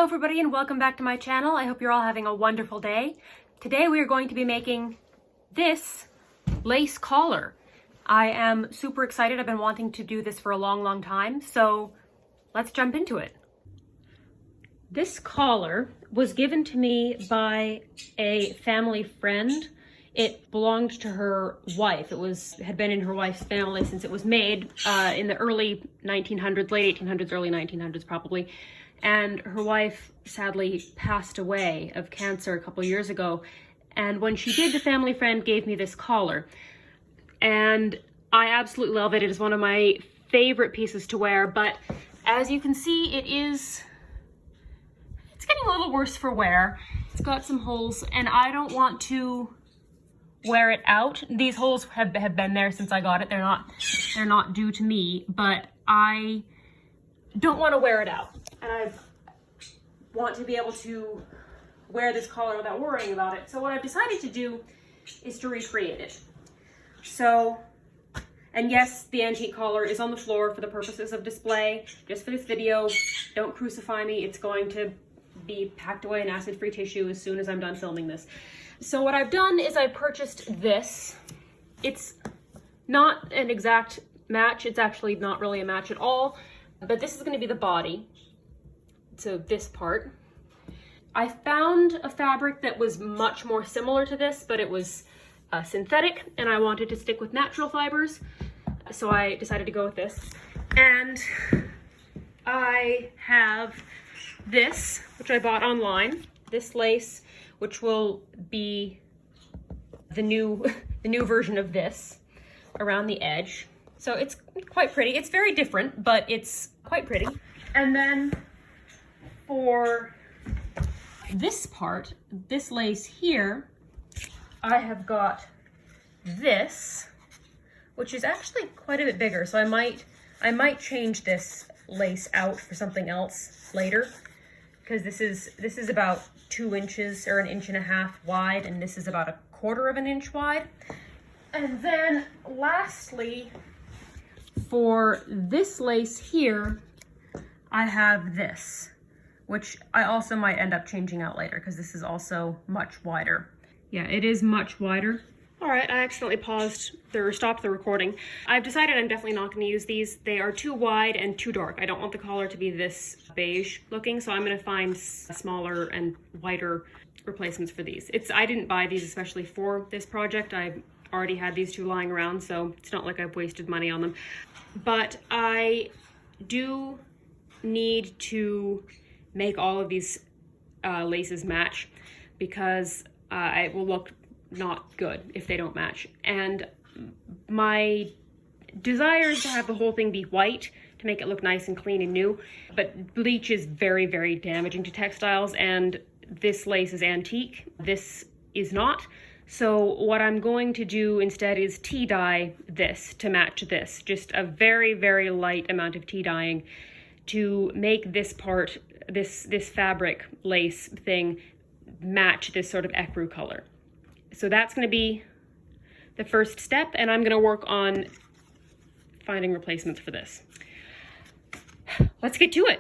Hello everybody and welcome back to my channel. I hope you're all having a wonderful day. Today we are going to be making this lace collar. I am super excited. I've been wanting to do this for a long time, so let's jump into it. This collar was given to me by a family friend. It belonged to her wife. Had been in her wife's family since it was made in the early 1900s, late 1800s, early 1900s probably. And her wife sadly passed away of cancer a couple years ago. And when she did, the family friend gave me this collar. And I absolutely love it. It is one of my favorite pieces to wear, but as you can see, it's getting a little worse for wear. It's got some holes and I don't want to wear it out. These holes have been there since I got it. They're not due to me, but I don't want to wear it out. And I want to be able to wear this collar without worrying about it. So what I've decided to do is to recreate it. So, and yes, the antique collar is on the floor for the purposes of display. Just for this video, don't crucify me. It's going to be packed away in acid-free tissue as soon as I'm done filming this. So what I've done is I purchased this. It's not an exact match. It's actually not really a match at all. But this is going to be the body, so this part. I found a fabric that was much more similar to this, but it was synthetic, and I wanted to stick with natural fibers, so I decided to go with this. And I have this, which I bought online, this lace, which will be the new version of this around the edge. So it's quite pretty. It's very different, but it's quite pretty. And then for this part, this lace here, I have got this, which is actually quite a bit bigger. So I might change this lace out for something else later, because this is about 2 inches or 1.5 inches wide, and this is about 1/4 of an inch wide. And then lastly, for this lace here, I have this, which I also might end up changing out later because this is also much wider. Yeah, it is much wider. All right, I accidentally stopped the recording. I've decided I'm definitely not going to use these. They are too wide and too dark. I don't want the collar to be this beige looking, so I'm going to find smaller and wider replacements for these. I didn't buy these especially for this project. I already had these two lying around, so it's not like I've wasted money on them. But I do need to make all of these laces match, because it will look not good if they don't match. And my desire is to have the whole thing be white to make it look nice and clean and new, but bleach is very, very damaging to textiles, and this lace is antique. This is not. So what I'm going to do instead is tea dye this to match this. Just a very, very light amount of tea dyeing to make this part, this fabric lace thing, match this sort of ecru color. So that's going to be the first step, and I'm going to work on finding replacements for this. Let's get to it.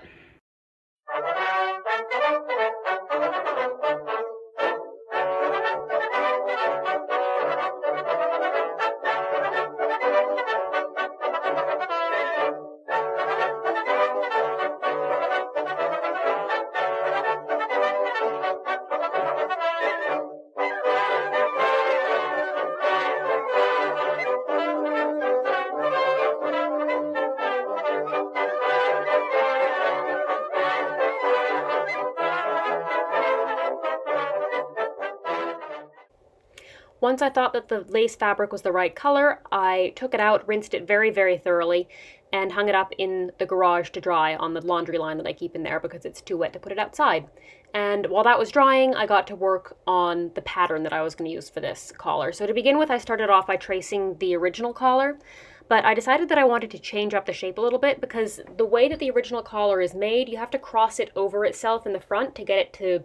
Once I thought that the lace fabric was the right color, I took it out, rinsed it very, very thoroughly, and hung it up in the garage to dry on the laundry line that I keep in there because it's too wet to put it outside. And while that was drying, I got to work on the pattern that I was going to use for this collar. So to begin with, I started off by tracing the original collar, but I decided that I wanted to change up the shape a little bit because the way that the original collar is made, you have to cross it over itself in the front to get it to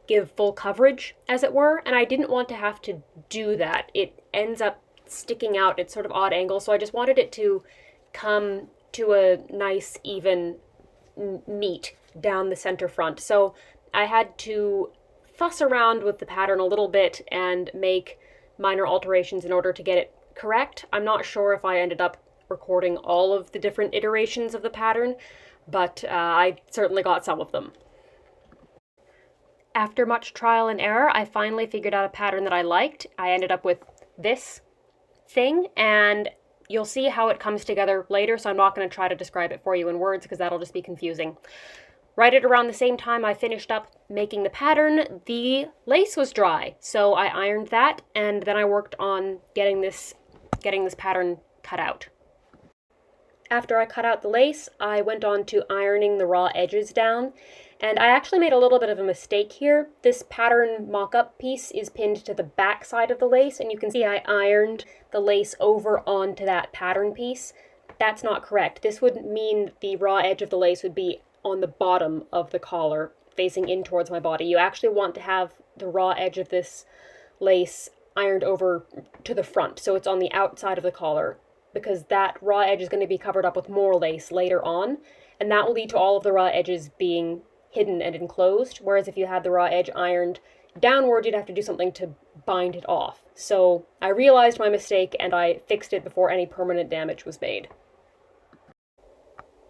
give full coverage, as it were, and I didn't want to have to do that. It ends up sticking out at sort of odd angles, so I just wanted it to come to a nice, even meet down the center front. So I had to fuss around with the pattern a little bit and make minor alterations in order to get it correct. I'm not sure if I ended up recording all of the different iterations of the pattern, but I certainly got some of them. After much trial and error, I finally figured out a pattern that I liked. I ended up with this thing, and you'll see how it comes together later, so I'm not going to try to describe it for you in words because that'll just be confusing. Right at around the same time I finished up making the pattern, the lace was dry, so I ironed that, and then I worked on getting this pattern cut out. After I cut out the lace, I went on to ironing the raw edges down, and I actually made a little bit of a mistake here. This pattern mock-up piece is pinned to the back side of the lace, and you can see I ironed the lace over onto that pattern piece. That's not correct. This would mean the raw edge of the lace would be on the bottom of the collar, facing in towards my body. You actually want to have the raw edge of this lace ironed over to the front, so it's on the outside of the collar, because that raw edge is going to be covered up with more lace later on, and that will lead to all of the raw edges being hidden and enclosed, whereas if you had the raw edge ironed downward, you'd have to do something to bind it off. So I realized my mistake and I fixed it before any permanent damage was made.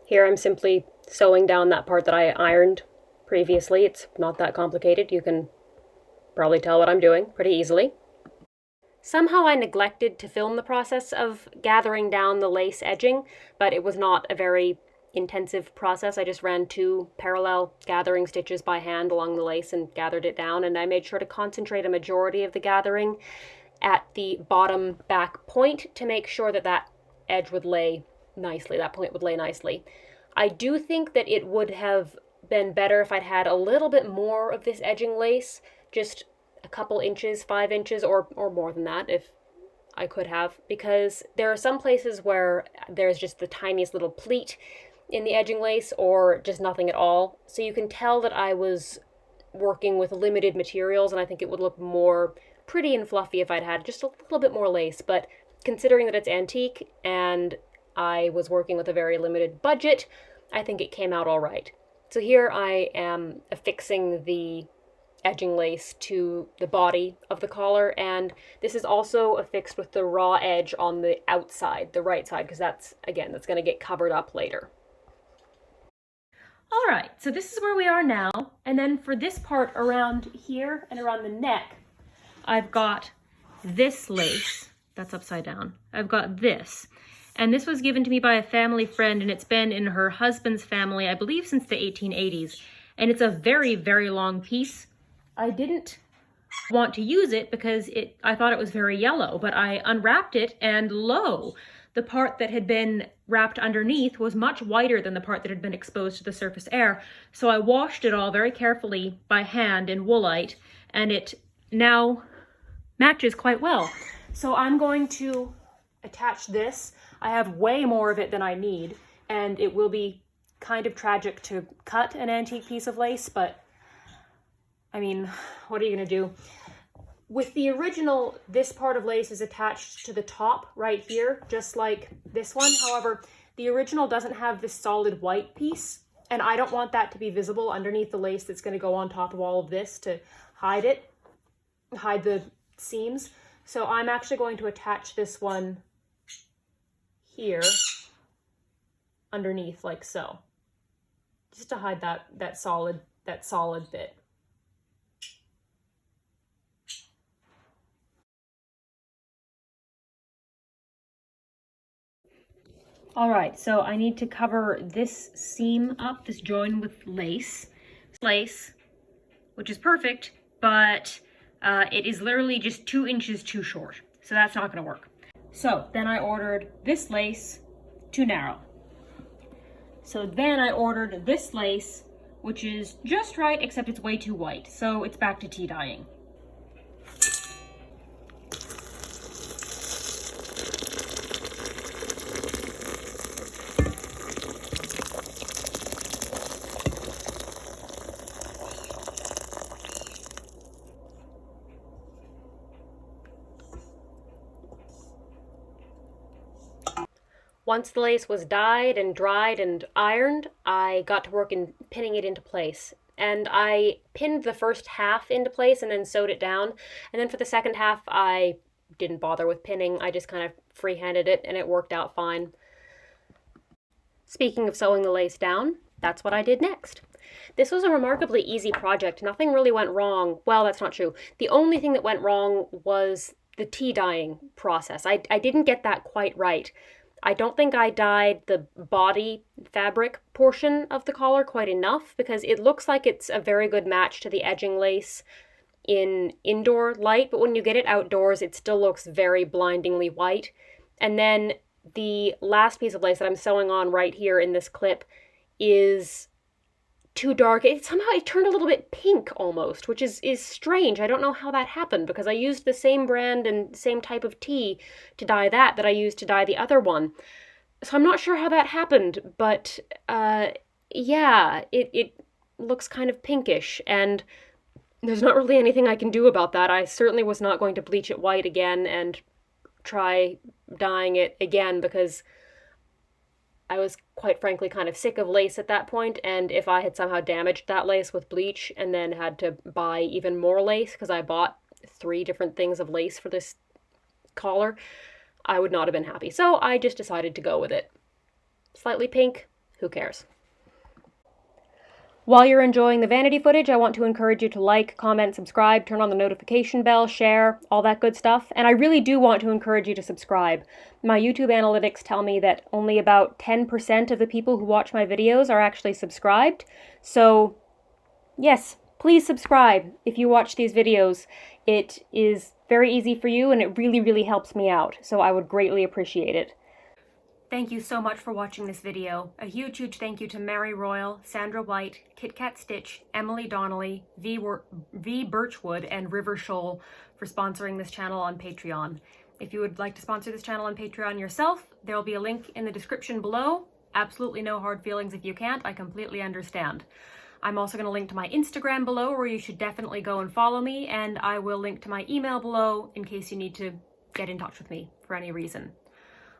Here I'm simply sewing down that part that I ironed previously. It's not that complicated. You can probably tell what I'm doing pretty easily. Somehow I neglected to film the process of gathering down the lace edging, but it was not a very intensive process. I just ran 2 parallel gathering stitches by hand along the lace and gathered it down, and I made sure to concentrate a majority of the gathering at the bottom back point to make sure that that edge would lay nicely, that point would lay nicely. I do think that it would have been better if I'd had a little bit more of this edging lace, just a couple inches, 5 inches, or more than that if I could have, because there are some places where there's just the tiniest little pleat in the edging lace or just nothing at all. So you can tell that I was working with limited materials, and I think it would look more pretty and fluffy if I'd had just a little bit more lace. But considering that it's antique and I was working with a very limited budget, I think it came out all right. So here I am affixing the edging lace to the body of the collar, and this is also affixed with the raw edge on the outside, the right side, because that's going to get covered up later. All right, so this is where we are now, and then for this part around here and around the neck, I've got this lace that's upside down. I've got this, and this was given to me by a family friend, and it's been in her husband's family, I believe, since the 1880s, and it's a very, very long piece. I didn't want to use it because I thought it was very yellow, but I unwrapped it, and lo, the part that had been wrapped underneath was much whiter than the part that had been exposed to the surface air. So I washed it all very carefully by hand in Woolite, and it now matches quite well. So I'm going to attach this. I have way more of it than I need, and it will be kind of tragic to cut an antique piece of lace, but I mean, what are you going to do? With the original, this part of lace is attached to the top right here, just like this one. However, the original doesn't have this solid white piece, and I don't want that to be visible underneath the lace that's going to go on top of all of this to hide it, hide the seams. So I'm actually going to attach this one here underneath, like so, just to hide that solid bit. All right, so I need to cover this seam up, this join with lace, which is perfect, but it is literally just 2 inches too short, so that's not gonna work. So then I ordered this lace too narrow. So then I ordered this lace, which is just right, except it's way too white, so it's back to tea dyeing. Once the lace was dyed and dried and ironed, I got to work in pinning it into place. And I pinned the first half into place and then sewed it down. And then for the second half, I didn't bother with pinning. I just kind of freehanded it and it worked out fine. Speaking of sewing the lace down, that's what I did next. This was a remarkably easy project. Nothing really went wrong. Well, that's not true. The only thing that went wrong was the tea dyeing process. I didn't get that quite right. I don't think I dyed the body fabric portion of the collar quite enough, because it looks like it's a very good match to the edging lace in indoor light, but when you get it outdoors, it still looks very blindingly white. And then the last piece of lace that I'm sewing on right here in this clip is too dark. It turned a little bit pink almost, which is strange. I don't know how that happened, because I used the same brand and same type of tea to dye that I used to dye the other one. So I'm not sure how that happened, but yeah, it looks kind of pinkish, and there's not really anything I can do about that. I certainly was not going to bleach it white again and try dyeing it again, because I was quite frankly kind of sick of lace at that point, and if I had somehow damaged that lace with bleach and then had to buy even more lace, because I bought 3 different things of lace for this collar, I would not have been happy. So I just decided to go with it. Slightly pink, who cares? While you're enjoying the vanity footage, I want to encourage you to like, comment, subscribe, turn on the notification bell, share, all that good stuff. And I really do want to encourage you to subscribe. My YouTube analytics tell me that only about 10% of the people who watch my videos are actually subscribed. So, yes, please subscribe if you watch these videos. It is very easy for you, and it really, really helps me out. So I would greatly appreciate it. Thank you so much for watching this video. A huge, huge thank you to Mary Royal, Sandra White, Kit Kat Stitch, Emily Donnelly, V Birchwood, and River Shoal for sponsoring this channel on Patreon. If you would like to sponsor this channel on Patreon yourself, there will be a link in the description below. Absolutely no hard feelings if you can't. I completely understand. I'm also going to link to my Instagram below, where you should definitely go and follow me, and I will link to my email below in case you need to get in touch with me for any reason.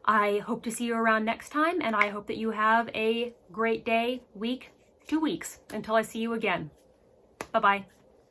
I hope to see you around next time, and I hope that you have a great day, week, 2 weeks, until I see you again. Bye-bye.